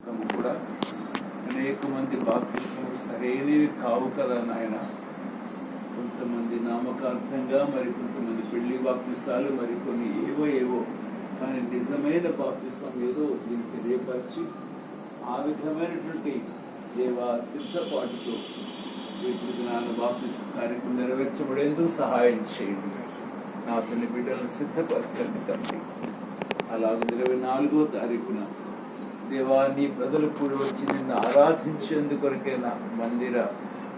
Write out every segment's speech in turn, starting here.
కూడా అనేక మంది బాప్తిస్మలు సరైనవి కావు కదా నాయన. కొంతమంది నామకార్థంగా, మరి కొంతమంది పెళ్లి బాప్తిస్తాలు, మరి కొన్ని ఏవో కానీ నిజమైన బాప్తిస్మం ఏదో దీనికి తెలియపరిచి ఆ విధమైనటువంటి దేవా సిద్ధపాటుతో ఇప్పుడు నాన్న బాప్తిస్మ కార్యక్రమం నెరవేర్చబడేందుకు సహాయం చేయండి. నా తల్లి బిడ్డలను సిద్ధపరచండి తండ్రి. అలాగే 24వ తారీఖున దేవా నీ ప్రజలు కూడి వచ్చి నిన్ను ఆరాధించేందుకొరకైనా మందిర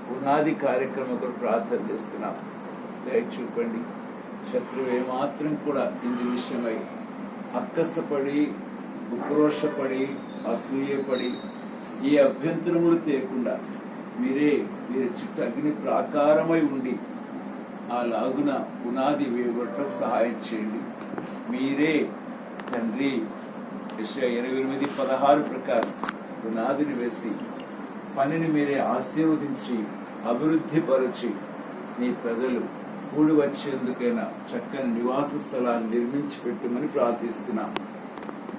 పునాది కార్యక్రమం ప్రార్థన చేస్తున్నాం. దయచూపండి. శత్రువు ఏమాత్రం కూడా ఇందు విషయమై అక్కసపడి, ఉక్రోషపడి, అసూయపడి ఈ అభ్యంతరములు తేకుండా మీరే చుట్టూ అగ్ని ప్రాకారమై ఉండి ఆ లాగున పునాది వేయబడటం సహాయం చేయండి. మీరే తండ్రి యెషయా 28:16 ప్రకారం పునాదిని వేసి పనిని మీరే ఆశీర్వదించి అభివృద్ధి పరచి నీ ప్రజలు కూడి వచ్చేందుకైనా చక్కని నివాస స్థలాన్ని నిర్మించి పెట్టమని ప్రార్థిస్తున్నాం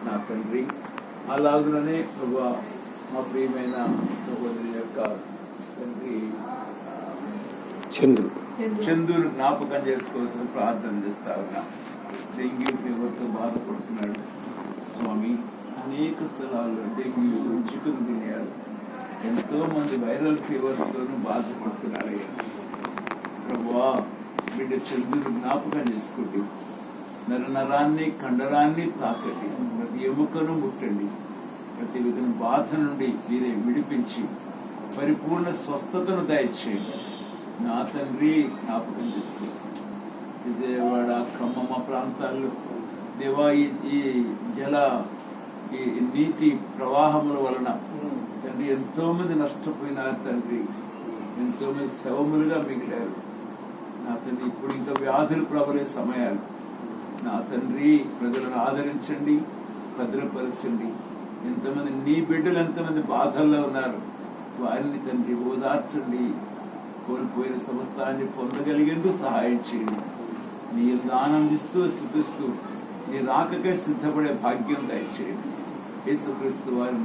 నా తండ్రి. అలాగుననే ప్రభువా మా ప్రియమైన సహోదరి యొక్క తండ్రి చంద్రుడు జ్ఞాపకం చేసుకోవాల్సిన ప్రార్థన చేస్తా ఉన్నా. డెంగ్యూ ఫీవర్తో బాధపడుతున్నాడు స్వామి. అనేక స్థలాల్లో డెంగ్యూ, చికెన్ గున్యా, ఎంతో మంది వైరల్ ఫీవర్స్ తోనూ బాధపడుతున్నారు. ప్రభువా బిడ్డ చంద్రుడు జ్ఞాపకం చేసుకుంటూ నరాన్ని కండరాన్ని తాకండి, ప్రతి ఎముకను ముట్టండి, ప్రతి విధం బాధ నుండి మీరే విడిపించి పరిపూర్ణ స్వస్థతను దయచేయండి నా తండ్రి. జ్ఞాపకం చేసుకోండి. విజయవాడ, ఖమ్మం ప్రాంతాల్లో దేవా ఈ జల ఈ నీటి ప్రవాహముల వలన తండ్రి ఎంతో మంది నష్టపోయినారు తండ్రి. ఎంతో మంది శవములుగా మిగిలారు నా తండ్రి. ఇప్పుడు ఇంకా వ్యాధులు ప్రబలే సమయాలు నా తండ్రి. ప్రజలను ఆదరించండి, భద్రపరచండి. ఎంతమంది నీ బిడ్డలు ఎంతమంది బాధల్లో ఉన్నారు వారిని తండ్రి ఓదార్చండి. కోల్పోయిన సమస్తాన్ని పొందగలిగేందుకు సహాయం చేయండి. మీరు ఆనందిస్తూ స్తుతిస్తూ నీ రాకకే సిద్ధపడే భాగ్యం దయచేయండి. యేసుక్రీస్తు వారి